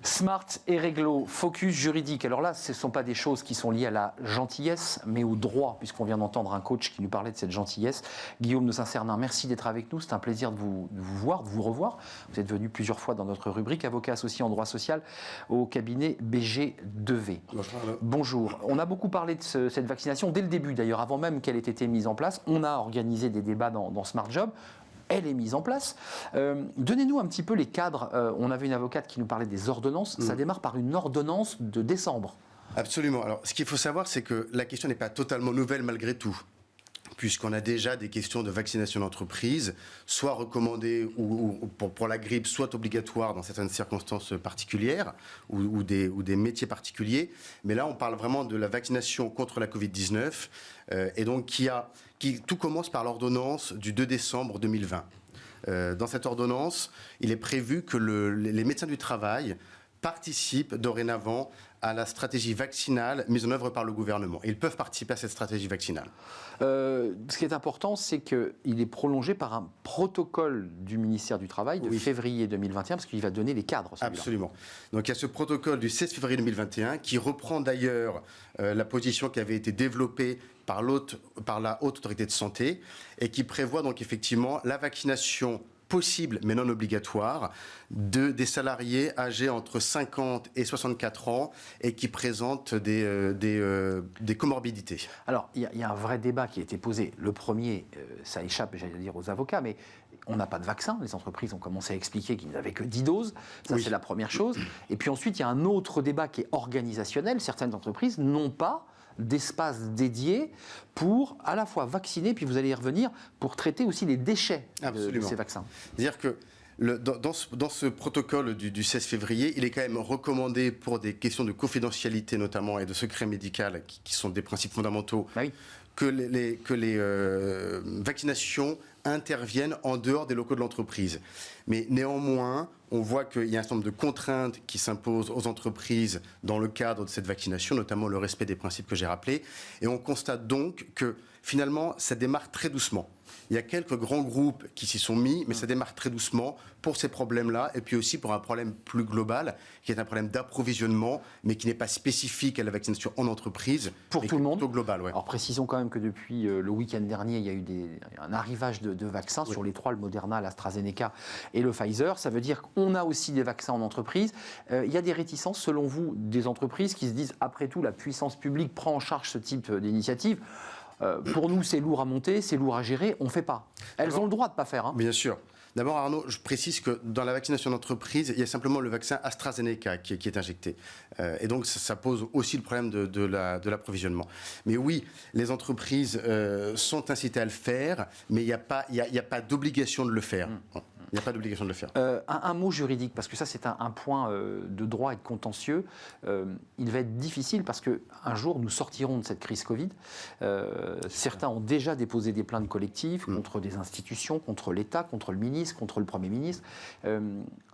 Smart et réglo, focus juridique. Alors là, ce ne sont pas des choses qui sont liées à la gentillesse, mais au droit, puisqu'on vient d'entendre un coach qui nous parlait de cette gentillesse. Guillaume de Saint-Cernin, merci d'être avec nous. C'est un plaisir de vous voir, de vous revoir. Vous êtes venu plusieurs fois dans notre rubrique, avocat associé en droit social au cabinet BG2V. Bonjour. On a beaucoup parlé de cette vaccination dès le début, d'ailleurs, avant même qu'elle ait été mise en place. On a organisé des débats dans Smart Job. Elle est mise en place. Donnez-nous un petit peu les cadres. On avait une avocate qui nous parlait des ordonnances. Ça démarre par une ordonnance de décembre. Absolument. Alors, ce qu'il faut savoir, c'est que la question n'est pas totalement nouvelle malgré tout, puisqu'on a déjà des questions de vaccination d'entreprise, soit recommandées ou pour la grippe, soit obligatoires dans certaines circonstances particulières ou des métiers particuliers. Mais là, on parle vraiment de la vaccination contre la Covid-19, et donc tout commence par l'ordonnance du 2 décembre 2020. Dans cette ordonnance, il est prévu que les médecins du travail participent dorénavant à la stratégie vaccinale mise en œuvre par le gouvernement. Et ils peuvent participer à cette stratégie vaccinale. Ce qui est important, c'est qu'il est prolongé par un protocole du ministère du Travail de février 2021, parce qu'il va donner les cadres. Absolument. Donc il y a ce protocole du 16 février 2021 qui reprend d'ailleurs la position qui avait été développée par la Haute Autorité de Santé et qui prévoit donc effectivement la vaccination possible mais non obligatoire des salariés âgés entre 50 et 64 ans et qui présentent des comorbidités. Alors, il y a un vrai débat qui a été posé. Le premier, ça échappe, j'allais dire, aux avocats, mais on n'a pas de vaccin. Les entreprises ont commencé à expliquer qu'ils n'avaient que 10 doses. Ça, c'est la première chose. Et puis ensuite, il y a un autre débat qui est organisationnel. Certaines entreprises n'ont pas d'espace dédié pour à la fois vacciner, puis vous allez y revenir, pour traiter aussi les déchets de ces vaccins. C'est-à-dire que dans ce protocole du 16 février, il est quand même recommandé pour des questions de confidentialité notamment et de secret médical qui sont des principes fondamentaux, que les vaccinations interviennent en dehors des locaux de l'entreprise. Mais néanmoins, on voit qu'il y a un certain nombre de contraintes qui s'imposent aux entreprises dans le cadre de cette vaccination, notamment le respect des principes que j'ai rappelés. Et on constate donc que finalement, ça démarre très doucement. Il y a quelques grands groupes qui s'y sont mis, mais ça démarre très doucement pour ces problèmes-là, et puis aussi pour un problème plus global, qui est un problème d'approvisionnement, mais qui n'est pas spécifique à la vaccination en entreprise. Pour tout le monde. Plutôt global, Alors précisons quand même que depuis le week-end dernier, il y a eu un arrivage de vaccins sur les trois, le Moderna, l'AstraZeneca et le Pfizer. Ça veut dire qu'on a aussi des vaccins en entreprise. Il y a des réticences, selon vous, des entreprises qui se disent, après tout, la puissance publique prend en charge ce type d'initiative. Pour nous, c'est lourd à monter, c'est lourd à gérer, on ne fait pas. Elles ont le droit de ne pas faire. Bien sûr. D'abord, Arnaud, je précise que dans la vaccination d'entreprise, il y a simplement le vaccin AstraZeneca qui est injecté. Et donc, ça pose aussi le problème de l'approvisionnement. Mais oui, les entreprises sont incitées à le faire, mais il n'y a pas d'obligation de le faire. Il n'y a pas d'obligation de le faire. Un mot juridique, parce que ça, c'est un point de droit et de contentieux. Il va être difficile parce qu'un jour, nous sortirons de cette crise Covid. Certains ont déjà déposé des plaintes collectives contre des institutions, contre l'État, contre le ministre, contre le Premier ministre. Il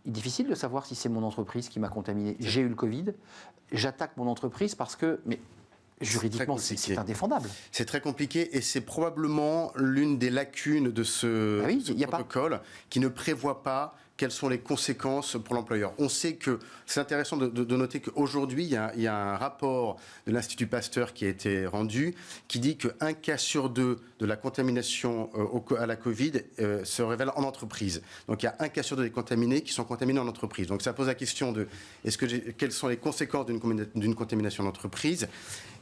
est difficile de savoir si c'est mon entreprise qui m'a contaminé. J'ai eu le Covid, j'attaque mon entreprise parce que... Mais juridiquement, c'est indéfendable. C'est très compliqué et c'est probablement l'une des lacunes de ce protocole qui ne prévoit pas quelles sont les conséquences pour l'employeur. On sait que, c'est intéressant de noter qu'aujourd'hui, il y a un rapport de l'Institut Pasteur qui a été rendu, qui dit qu'un cas sur deux de la contamination à la Covid se révèle en entreprise. Donc il y a un cas sur deux des contaminés qui sont contaminés en entreprise. Donc ça pose la question de quelles sont les conséquences d'une contamination en entreprise,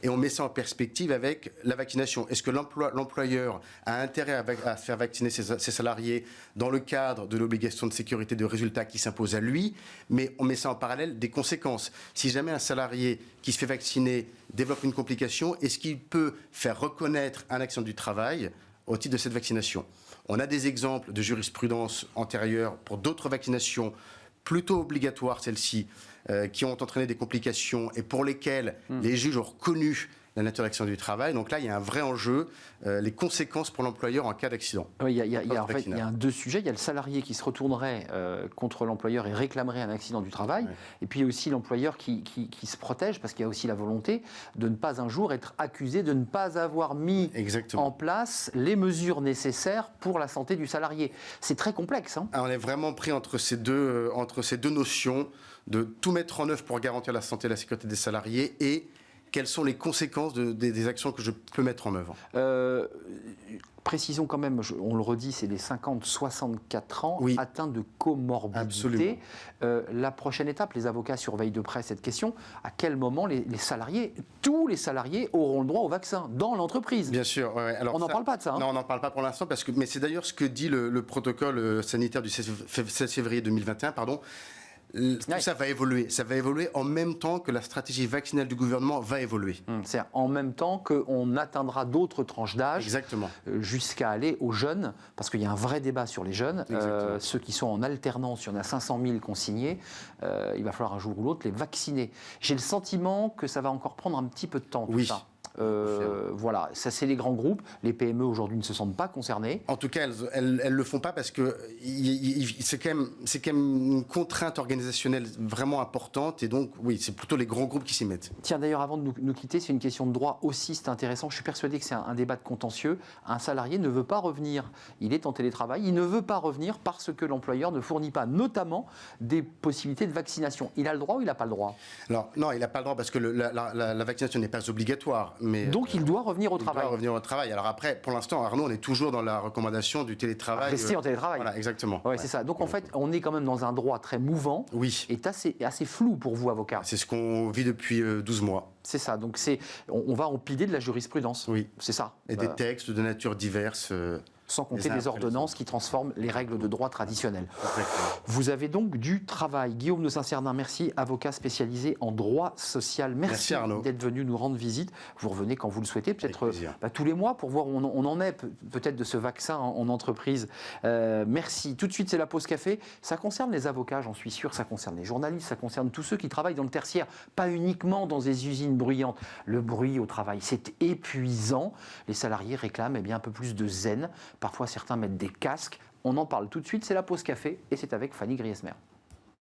et on met ça en perspective avec la vaccination. Est-ce que l'employeur a intérêt à faire vacciner ses salariés dans le cadre de l'obligation de sécurité de résultats qui s'impose à lui, mais on met ça en parallèle des conséquences. Si jamais un salarié qui se fait vacciner développe une complication, est-ce qu'il peut faire reconnaître un accident du travail au titre de cette vaccination? On a des exemples de jurisprudence antérieure pour d'autres vaccinations plutôt obligatoires, celles-ci, qui ont entraîné des complications et pour lesquelles les juges ont reconnu la nature de l'accident du travail. Donc là, il y a un vrai enjeu, les conséquences pour l'employeur en cas d'accident. Oui, il y a deux sujets. Il y a le salarié qui se retournerait contre l'employeur et réclamerait un accident du travail. Ouais. Et puis aussi l'employeur qui se protège, parce qu'il y a aussi la volonté de ne pas un jour être accusé de ne pas avoir mis en place les mesures nécessaires pour la santé du salarié. C'est très complexe. Hein. On est vraiment pris entre ces deux notions de tout mettre en œuvre pour garantir la santé et la sécurité des salariés et quelles sont les conséquences des actions que je peux mettre en œuvre. Précisons quand même, on le redit, c'est les 50-64 ans atteints de comorbidité. La prochaine étape, les avocats surveillent de près cette question. À quel moment les salariés, tous les salariés, auront le droit au vaccin dans l'entreprise? Bien sûr. Ouais. Alors on n'en parle pas de ça. Hein. Non, on n'en parle pas pour l'instant, mais c'est d'ailleurs ce que dit le protocole sanitaire du 16 février 2021. Tout ça va évoluer. Ça va évoluer en même temps que la stratégie vaccinale du gouvernement va évoluer. C'est-à-dire en même temps qu'on atteindra d'autres tranches d'âge jusqu'à aller aux jeunes, parce qu'il y a un vrai débat sur les jeunes. Ceux qui sont en alternance, il y en a 500 000 consignés, il va falloir un jour ou l'autre les vacciner. J'ai le sentiment que ça va encore prendre un petit peu de temps, tout ça. Voilà, ça c'est les grands groupes. Les PME aujourd'hui ne se sentent pas concernées. En tout cas, elles le font pas parce que c'est quand même une contrainte organisationnelle vraiment importante. Et donc, oui, c'est plutôt les grands groupes qui s'y mettent. Tiens, d'ailleurs, avant de nous quitter, c'est une question de droit aussi, c'est intéressant. Je suis persuadé que c'est un débat de contentieux. Un salarié ne veut pas revenir. Il est en télétravail. Il ne veut pas revenir parce que l'employeur ne fournit pas, notamment, des possibilités de vaccination. Il a le droit ou il n'a pas le droit? Alors, non, il n'a pas le droit parce que la vaccination n'est pas obligatoire. Donc il doit revenir au travail. Il doit revenir au travail. Alors après, pour l'instant, Arnaud, on est toujours dans la recommandation du télétravail. Rester en télétravail. Voilà, exactement. Ouais, c'est ça. Donc en fait, on est quand même dans un droit très mouvant. Oui. Et assez flou pour vous, avocat. C'est ce qu'on vit depuis 12 mois. C'est ça. Donc on va empiler de la jurisprudence. Oui. C'est ça. Et des textes de nature diverse. Sans compter les ordonnances qui transforment les règles de droit traditionnelles. Vous avez donc du travail. Guillaume de Saint-Cernin, merci, avocat spécialisé en droit social. Merci d'être venu nous rendre visite. Vous revenez quand vous le souhaitez, peut-être tous les mois pour voir où on en est, peut-être de ce vaccin en entreprise. Merci. Tout de suite, c'est la pause café. Ça concerne les avocats, j'en suis sûr, ça concerne les journalistes, ça concerne tous ceux qui travaillent dans le tertiaire, pas uniquement dans des usines bruyantes. Le bruit au travail, c'est épuisant. Les salariés réclament un peu plus de zen. Parfois, certains mettent des casques. On en parle tout de suite, c'est la pause café et c'est avec Fanny Griesmer.